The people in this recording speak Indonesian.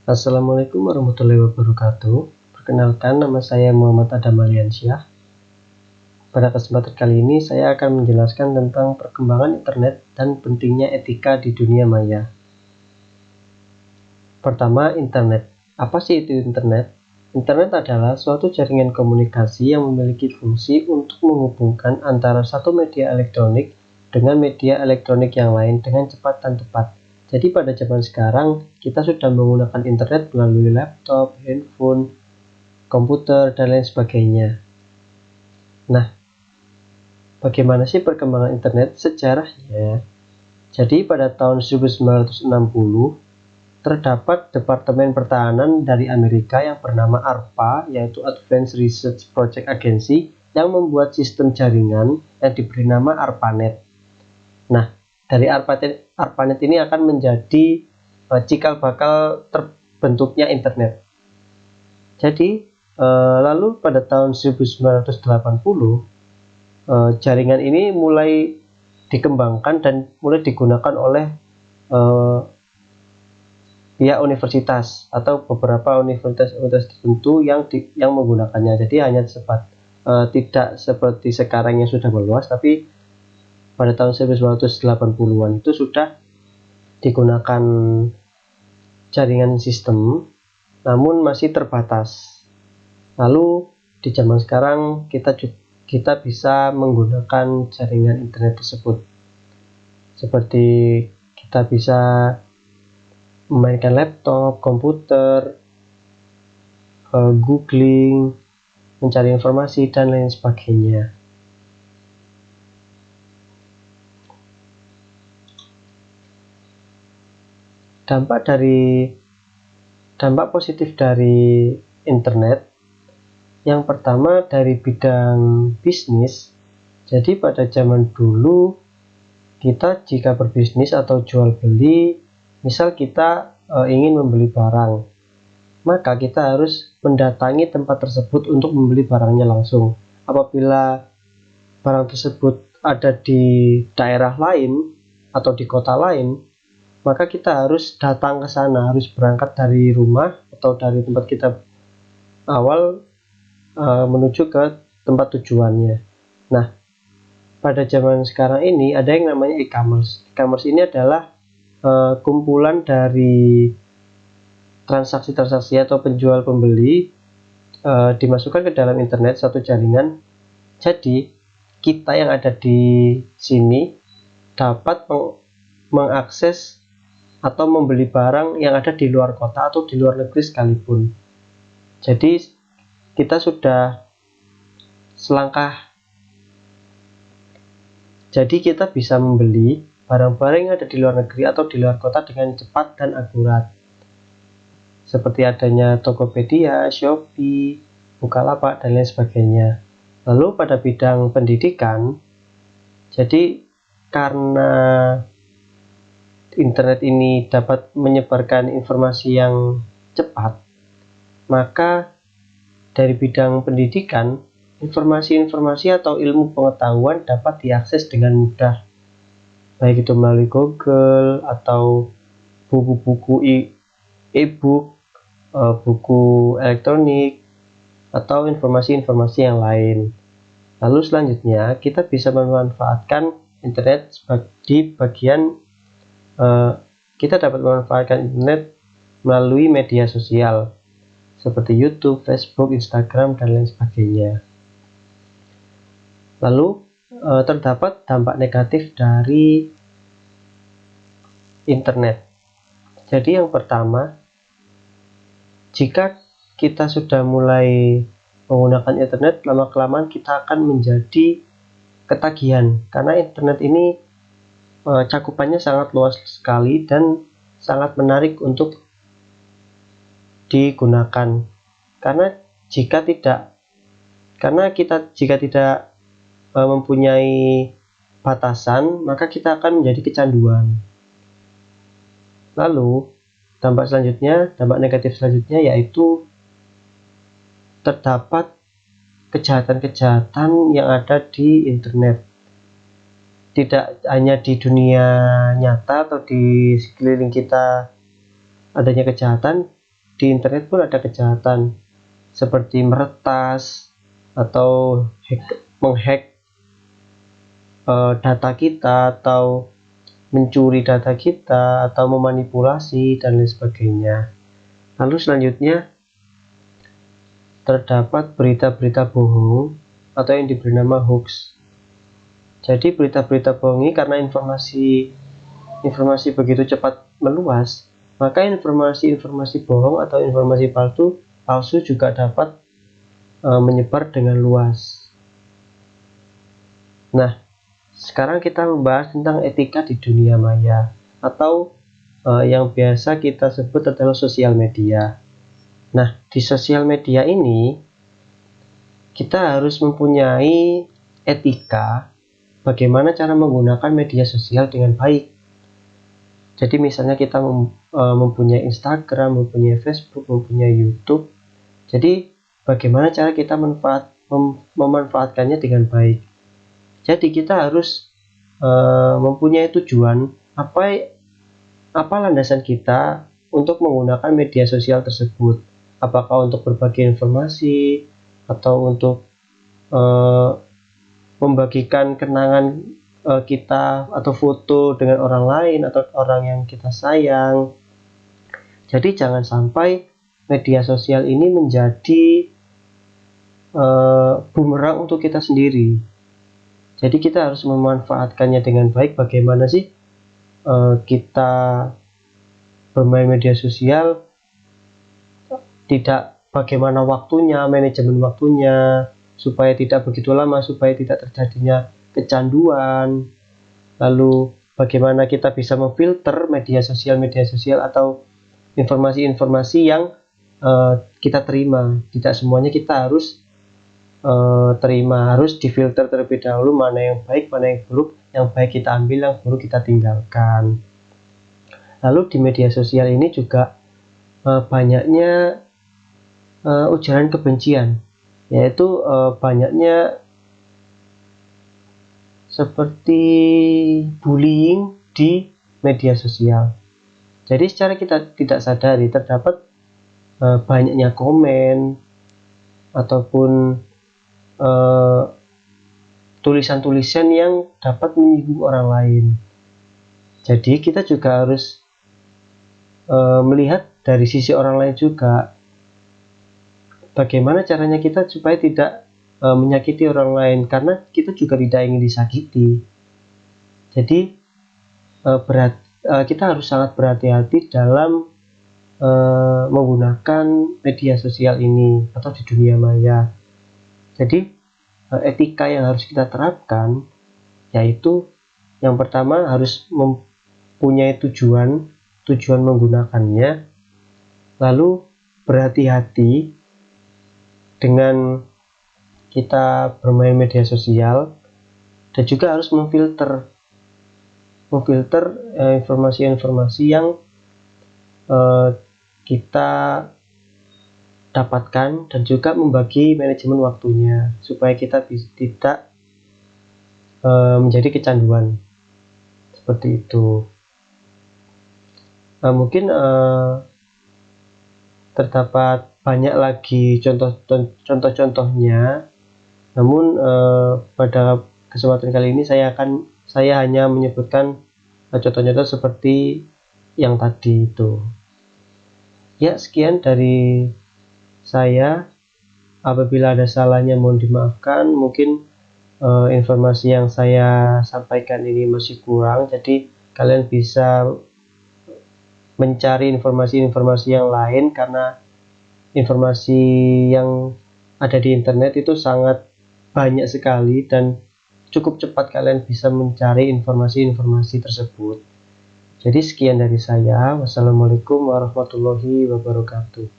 Assalamualaikum warahmatullahi wabarakatuh. Perkenalkan, nama saya Muhammad Adam Aliansyah. Pada kesempatan kali ini saya akan menjelaskan tentang perkembangan internet dan pentingnya etika di dunia maya. Pertama, internet. Apa sih itu internet? Internet adalah suatu jaringan komunikasi yang memiliki fungsi untuk menghubungkan antara satu media elektronik dengan media elektronik yang lain dengan cepat dan tepat. Jadi pada zaman sekarang kita sudah menggunakan internet melalui laptop, handphone, komputer, dan lain sebagainya. Nah, bagaimana sih perkembangan internet sejarahnya? Jadi pada tahun 1960 terdapat Departemen Pertahanan dari Amerika yang bernama ARPA, yaitu Advanced Research Project Agency, yang membuat sistem jaringan yang diberi nama ARPANET. Nah, dari ARPANET ini akan menjadi cikal bakal terbentuknya internet. Jadi, lalu pada tahun 1980, jaringan ini mulai dikembangkan dan mulai digunakan oleh pihak universitas atau beberapa universitas tertentu yang menggunakannya. Jadi hanya tidak seperti sekarang yang sudah meluas, tapi pada tahun 1980-an itu sudah digunakan jaringan sistem, namun masih terbatas. Lalu di zaman sekarang kita bisa menggunakan jaringan internet tersebut, seperti kita bisa memainkan laptop, komputer, googling, mencari informasi, dan lain sebagainya. Dampak positif dari internet, yang pertama dari bidang bisnis. Jadi pada zaman dulu kita jika berbisnis atau jual beli, misal kita ingin membeli barang, maka kita harus mendatangi tempat tersebut untuk membeli barangnya langsung. Apabila barang tersebut ada di daerah lain atau di kota lain, maka kita harus datang ke sana, harus berangkat dari rumah atau dari tempat kita awal menuju ke tempat tujuannya. Nah, pada zaman sekarang ini ada yang namanya e-commerce. E-commerce ini adalah kumpulan dari transaksi-transaksi atau penjual pembeli dimasukkan ke dalam internet, satu jaringan. Jadi kita yang ada di sini dapat mengakses atau membeli barang yang ada di luar kota atau di luar negeri sekalipun. Jadi kita sudah selangkah. Jadi kita bisa membeli barang-barang yang ada di luar negeri atau di luar kota dengan cepat dan akurat. Seperti adanya Tokopedia, Shopee, Bukalapak, dan lain sebagainya. Lalu pada bidang pendidikan, jadi karena internet ini dapat menyebarkan informasi yang cepat, maka dari bidang pendidikan, informasi-informasi atau ilmu pengetahuan dapat diakses dengan mudah, baik itu melalui Google atau buku-buku e-book, buku elektronik, atau informasi-informasi yang lain. Lalu selanjutnya kita bisa memanfaatkan internet di bagian kita dapat memanfaatkan internet melalui media sosial seperti YouTube, Facebook, Instagram, dan lain sebagainya. Lalu terdapat dampak negatif dari internet. Jadi yang pertama, jika kita sudah mulai menggunakan internet, lama-kelamaan kita akan menjadi ketagihan, karena internet ini cakupannya sangat luas sekali dan sangat menarik untuk digunakan. Karena jika tidak mempunyai batasan, maka kita akan menjadi kecanduan. Lalu dampak negatif selanjutnya yaitu terdapat kejahatan-kejahatan yang ada di internet. Tidak hanya di dunia nyata atau di sekeliling kita adanya kejahatan, di internet pun ada kejahatan seperti meretas atau menghack data kita, atau mencuri data kita, atau memanipulasi dan lain sebagainya. Lalu selanjutnya terdapat berita-berita bohong atau yang diberi nama hoax. Jadi berita-berita bohong ini karena informasi begitu cepat meluas, maka informasi bohong atau informasi palsu juga dapat menyebar dengan luas. Nah, sekarang kita membahas tentang etika di dunia maya atau yang biasa kita sebut adalah sosial media. Nah, di sosial media ini kita harus mempunyai etika bagaimana cara menggunakan media sosial dengan baik. Jadi misalnya kita mempunyai Instagram, mempunyai Facebook, mempunyai YouTube. Jadi bagaimana cara kita memanfaatkannya dengan baik. Jadi kita harus mempunyai tujuan apa landasan kita untuk menggunakan media sosial tersebut. Apakah untuk berbagi informasi atau untuk membagikan kenangan kita atau foto dengan orang lain atau orang yang kita sayang. Jadi jangan sampai media sosial ini menjadi bumerang untuk kita sendiri. Jadi kita harus memanfaatkannya dengan baik. Bagaimana sih kita bermain media sosial, tidak bagaimana waktunya, manajemen waktunya supaya tidak begitu lama, supaya tidak terjadinya kecanduan. Lalu bagaimana kita bisa memfilter media sosial atau informasi-informasi yang kita terima. Tidak semuanya kita harus terima, harus difilter terlebih dahulu, mana yang baik, mana yang buruk. Yang baik kita ambil, yang buruk kita tinggalkan. Lalu di media sosial ini juga banyaknya ujaran kebencian, yaitu banyaknya seperti bullying di media sosial. Jadi secara kita tidak sadari terdapat banyaknya komen ataupun tulisan-tulisan yang dapat menyinggung orang lain. Jadi kita juga harus melihat dari sisi orang lain juga, bagaimana caranya kita supaya tidak menyakiti orang lain, karena kita juga tidak ingin disakiti. Jadi kita harus sangat berhati-hati dalam menggunakan media sosial ini atau di dunia maya. Jadi etika yang harus kita terapkan yaitu yang pertama harus mempunyai tujuan menggunakannya, lalu berhati-hati dengan kita bermain media sosial, dan juga harus memfilter informasi-informasi yang kita dapatkan, dan juga membagi manajemen waktunya supaya kita tidak menjadi kecanduan seperti itu. Mungkin terdapat banyak lagi contoh-contohnya, namun pada kesempatan kali ini saya hanya menyebutkan contoh-contoh seperti yang tadi itu. Ya, sekian dari saya. Apabila ada salahnya mohon dimaafkan. Mungkin informasi yang saya sampaikan ini masih kurang, jadi kalian bisa mencari informasi-informasi yang lain, karena informasi yang ada di internet itu sangat banyak sekali dan cukup cepat kalian bisa mencari informasi-informasi tersebut. Jadi sekian dari saya. Wassalamualaikum warahmatullahi wabarakatuh.